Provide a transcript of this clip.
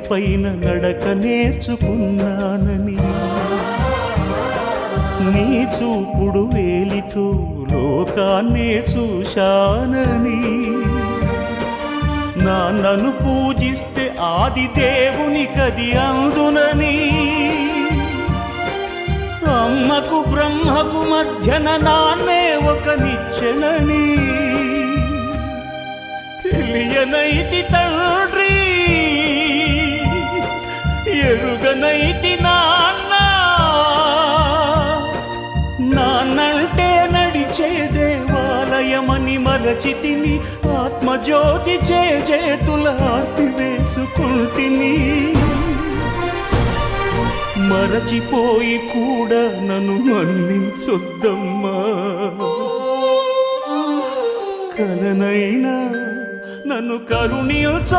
పైన నడక నేర్చుకున్నానని, నీ చూపుడు వేలితో లోకాన్నే చూశానని, నాన్నను పూజిస్తే ఆది దేవునికది అందునని, అమ్మకు బ్రహ్మకు మధ్యన నాన్నే ఒక నిచ్చెనని తెలియనైతి తండ్రి, ఎరుగనైతి నాన్న. నాన్నంటే నడిచే దేవాలయమని మరచితిని, ఆత్మజ్యోతి చేతుల ఆపివేసుకుంటిని. మరచిపోయి కూడా నన్ను మన్నించొద్దమ్మా, కలనైనా నన్ను కరుణించ